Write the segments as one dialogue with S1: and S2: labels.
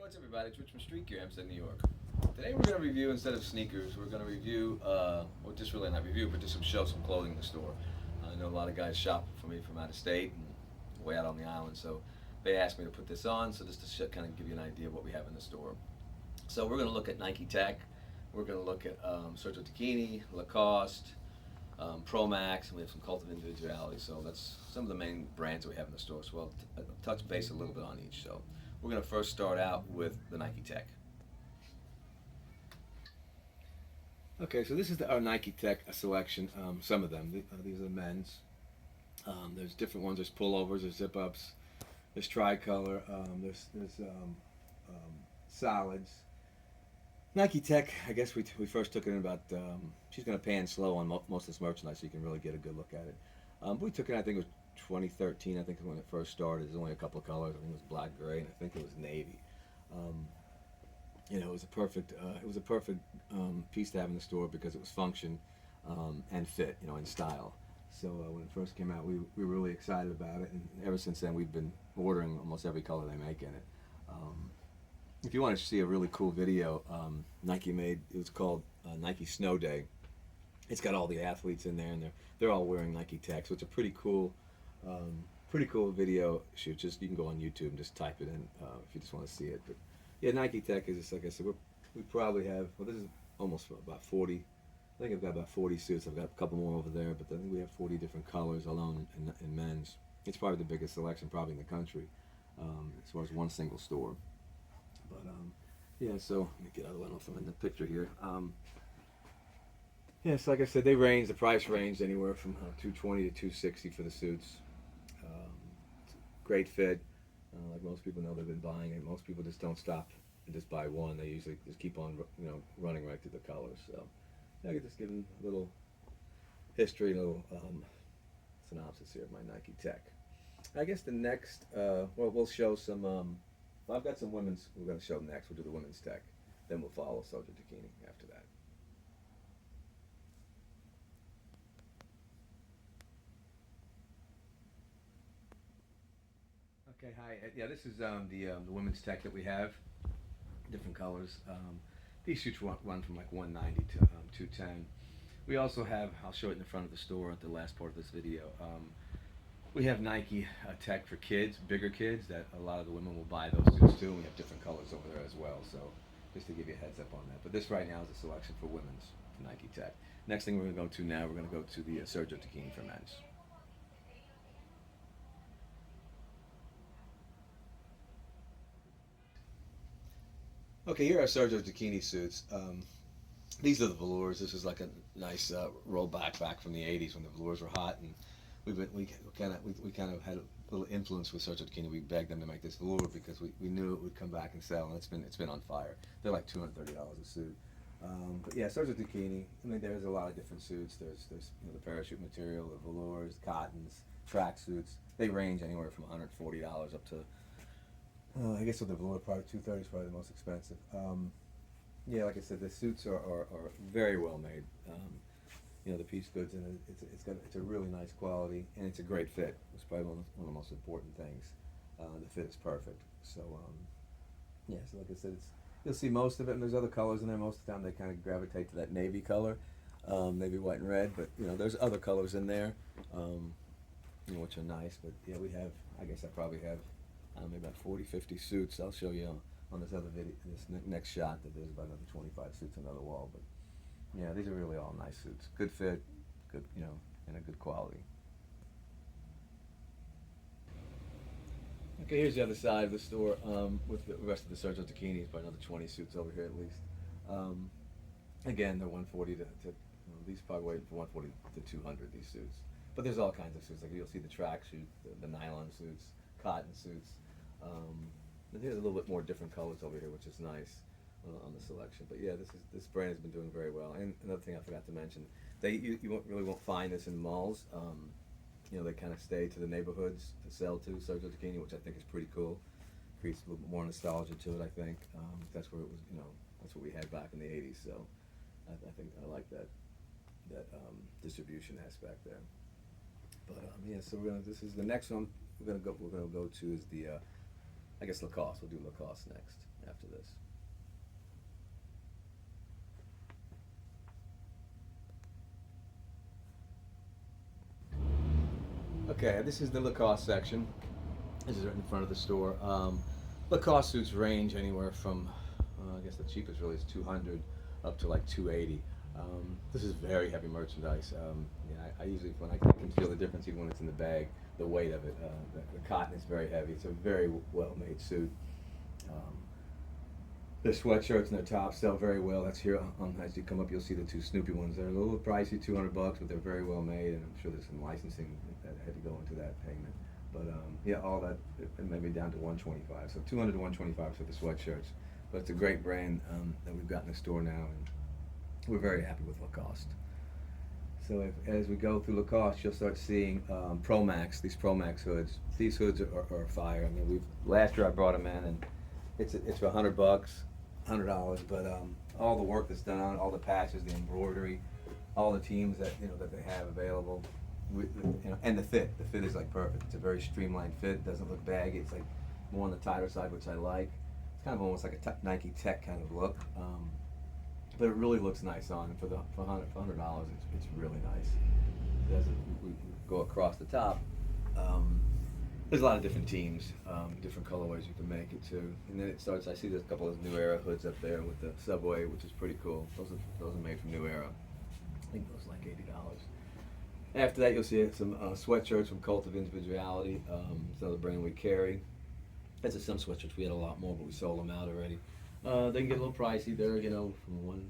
S1: what's everybody? It's Rich from Street Gear, Hempstead, New York. Today we're going to review, instead of sneakers, we're going to review, well just really not review, but just show some clothing in the store. I know a lot of guys shop for me from out of state and way out on the island, so they asked me to put this on, so just to kind of give you an idea of what we have in the store. So we're going to look at Nike Tech, we're going to look at Sergio Tacchini, Lacoste, Pro Max, and we have some Cult of Individuality, so that's some of the main brands that we have in the store. So I'll touch base a little bit on each. So we're going to first start out with the Nike Tech. Okay, so this is our Nike Tech selection. Some of them. These are the men's. There's different ones. There's pullovers. There's zip-ups. There's tricolor. There's solids. Nike Tech. I guess we first took it in about. She's going to pan slow on most of this merchandise, so you can really get a good look at it. We took it. I think it was 2013. I think when it first started. There's only a couple of colors. I think it was black, gray, and I think it was navy. You know, it was a perfect piece to have in the store because it was function and fit, you know, and style. So when it first came out, we were really excited about it, and ever since then we've been ordering almost every color they make in it. If you want to see a really cool video, Nike made, it was called Nike Snow Day. It's got all the athletes in there, and they're all wearing Nike Tech, so it's a pretty cool video shoot. Just you can go on YouTube and just type it in if you just want to see it. But yeah, Nike Tech is just, like I said, we probably have, well, this is almost about 40. I think I've got about 40 suits. I've got a couple more over there, but I think we have 40 different colors alone in men's. It's probably the biggest selection probably in the country as far as one single store. But yeah, so let me get out of the way. I don't know if I'm in the picture here. Yeah, so like I said, the price range anywhere from $220 to $260 for the suits. Great fit. Like most people know, they've been buying it. Most people just don't stop and just buy one. They usually just keep on, you know, running right through the colors. So I could just give them a little history, a little synopsis here of my Nike Tech. I guess the next, well, we'll show some. Well, I've got some women's. We're going to show next. We'll do the women's Tech. Then we'll follow Sergio Tacchini after that. Okay, hi. Yeah, this is the women's Tech that we have. Different colors. These suits run from like 190 to 210. We also have, I'll show it in the front of the store at the last part of this video. We have Nike Tech for kids, bigger kids, that a lot of the women will buy those suits too. And we have different colors over there as well. So just to give you a heads up on that. But this right now is a selection for women's Nike Tech. Next thing we're going to go to now, we're going to go to the Sergio Tacchini for men's. Okay, here are Sergio Tacchini suits. These are the velours. This is like a nice rollback back from the '80s when the velours were hot, and we kind of had a little influence with Sergio Tacchini. We begged them to make this velour because we knew it would come back and sell, and it's been on fire. They're like $230 a suit. But yeah, Sergio Tacchini. I mean, there's a lot of different suits. There's you know, the parachute material, the velours, cottons, track suits. They range anywhere from $140 up to. I guess with the velour, probably $230 is probably the most expensive. Yeah, like I said, the suits are very well made. You know, the piece goods, and it's a really nice quality, and it's a great fit. It's probably one of the most important things. The fit is perfect. So yeah, so like I said, you'll see most of it, and there's other colors in there. Most of the time, they kind of gravitate to that navy color, navy, white, and red. But you know, there's other colors in there, you know, which are nice. But yeah, we have. I guess I probably have. Maybe about 40, 50 suits. I'll show you on this other video, this next shot, that there's about another 25 suits on the other wall. But yeah, these are really all nice suits. Good fit, good, you know, and a good quality. Okay, here's the other side of the store with the rest of the Sergio Tacchini. Probably another 20 suits over here at least. Again, they're 140 to you know, these probably waiting for 140 to 200. These suits, but there's all kinds of suits. Like you'll see the track suit, the nylon suits, cotton suits. And here's a little bit more different colors over here, which is nice on the selection. But yeah, this brand has been doing very well. And another thing I forgot to mention, you won't find this in malls. You know, they kind of stay to the neighborhoods to sell to Sergio Tacchini, which I think is pretty cool. Creates a little bit more nostalgia to it, I think. That's where it was. You know, that's what we had back in the '80s. So I think I like that distribution aspect there. But yeah, so this is the next one we're gonna go to is the I guess Lacoste. We'll do Lacoste next. after this. Okay, this is the Lacoste section. This is right in front of the store. Lacoste suits range anywhere from, I guess the cheapest really is 200 up to like 280. This is very heavy merchandise. Yeah, I usually, when I can feel the difference even when it's in the bag, the weight of it. The cotton is very heavy. It's a very well-made suit. The sweatshirts and the tops sell very well. That's here. As you come up, you'll see the two Snoopy ones. They're a little pricey, $200, but they're very well made, and I'm sure there's some licensing that had to go into that payment. But yeah, all that maybe down to 125. So 200 to 125 for the sweatshirts. But it's a great brand that we've got in the store now, and we're very happy with Lacoste. So as we go through Lacoste, you'll start seeing Pro Max, these Pro Max hoods. These hoods are fire. I mean, last year I brought them in, and it's for $100, $100. But all the work that's done on it, all the patches, the embroidery, all the teams that that they have available, and the fit is like perfect. It's a very streamlined fit. It doesn't look baggy. It's like more on the tighter side, which I like. It's kind of almost like a Nike Tech kind of look. But it really looks nice on. For $100, it's really nice. As we go across the top, there's a lot of different teams, different colorways you can make it to. And then it starts. I see there's a couple of New Era hoods up there with the Subway, which is pretty cool. Those are made from New Era. I think those are like $80. After that, you'll see some sweatshirts from Cult of Individuality. It's another brand we carry. That's some sweatshirts. We had a lot more, but we sold them out already. They can get a little pricey. They're from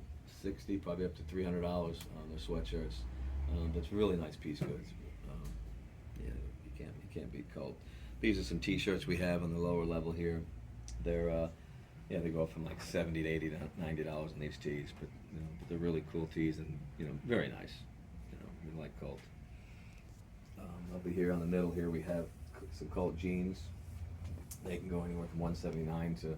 S1: $160 probably up to $300 on their sweatshirts. That's really nice piece goods. Yeah, you can't beat Cult. These are some T-shirts we have on the lower level here. They're they go from like $70 to $80 to $90 on these tees, but they're really cool tees and very nice. We like Cult. Over here on the middle here we have some Cult jeans. They can go anywhere from $179 to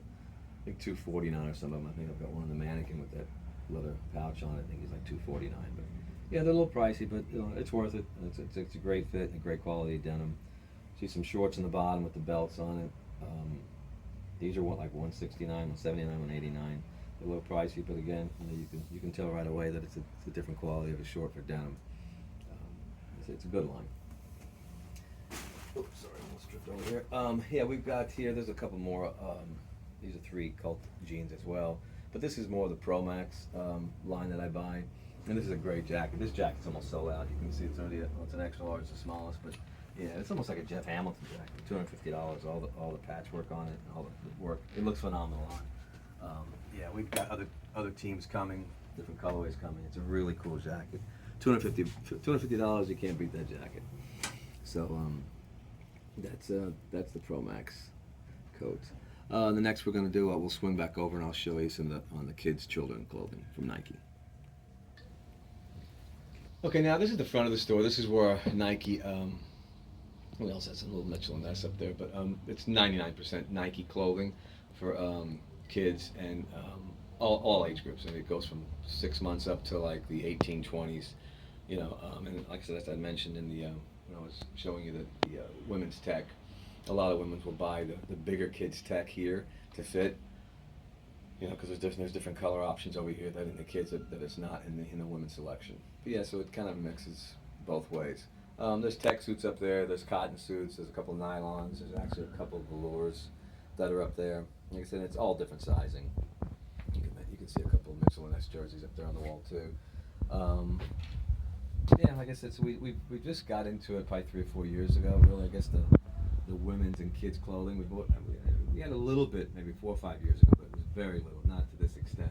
S1: I think $249 or some of them. I think I've got one on the mannequin with that leather pouch on it. I think he's like $249. But yeah, they're a little pricey, but it's worth it. It's a great fit and a great quality denim. See some shorts on the bottom with the belts on it. These are like $169, $179, $189. They're a little pricey, but again, you can tell right away that it's a different quality of a short for denim. It's a good line. Oops, sorry, I almost tripped over here. Yeah, we've got here. There's a couple more. These are 3 Cult jeans as well, but this is more of the Pro Max line that I buy, and this is a great jacket. This jacket's almost sold out. You can see it's already it's an extra large, it's the smallest, but yeah, it's almost like a Jeff Hamilton jacket. $250, all the patchwork on it, and all the work. It looks phenomenal on. Yeah, we've got other teams coming, different colorways coming. It's a really cool jacket. $250. You can't beat that jacket. So that's the Pro Max coat. The next we're going to do, we'll swing back over and I'll show you some on the kids' children clothing from Nike. Okay, now this is the front of the store. This is where Nike, what else has a little Mitchell and Ness up there, but it's 99% Nike clothing for kids and all age groups. I mean, it goes from 6 months up to like the 18-20s, and like I said, as I mentioned in the, when I was showing you the women's tech, a lot of women will buy the bigger kids tech here to fit, because there's different color options over here that in the kids that it's not in the women's selection. But yeah, so it kind of mixes both ways. There's tech suits up there. There's cotton suits. There's a couple of nylons. There's actually a couple of velours that are up there. Like I said, it's all different sizing. You can see a couple of Mitchell and Ness jerseys up there on the wall too. Yeah, like I said, so we just got into it probably 3 or 4 years ago. Really, I guess the women's and kids clothing. We had a little bit maybe 4 or 5 years ago, but it was very little, not to this extent.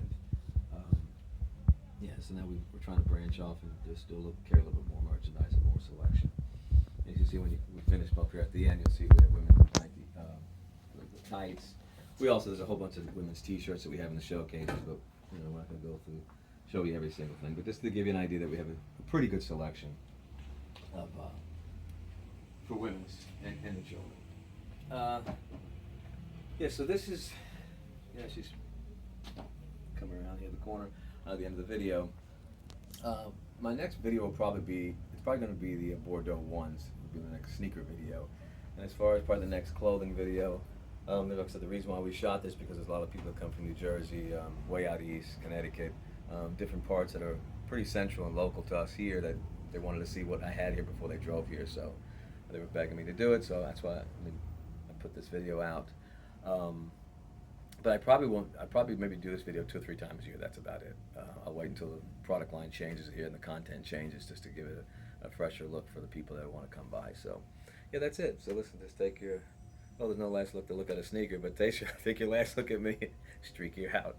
S1: Yeah, so now we're trying to branch off and just carry a little bit more merchandise and more selection. As you see when we finish up here at the end, you'll see we have women's Nike tights. There's a whole bunch of women's T-shirts that we have in the showcases, but we're not going to go through show you every single thing. But just to give you an idea that we have a pretty good selection of for women's and the children. Yeah, so this is she's coming around here the corner at the end of the video. My next video will probably going to be the Bordeaux ones. It'll be the next sneaker video. And as far as probably the next clothing video, Like I said, the reason why we shot this because there's a lot of people that come from New Jersey, way out east, Connecticut, different parts that are pretty central and local to us here that they wanted to see what I had here before they drove here. So they were begging me to do it. So that's why I put this video out. But I probably won't. I probably maybe do this video 2 or 3 times a year. That's about it. I'll wait until the product line changes here and the content changes, just to give it a fresher look for the people that want to come by. So, yeah, that's it. So listen, just take your. Well, there's no last look to look at a sneaker, but take your last look at me. Streak, you're out.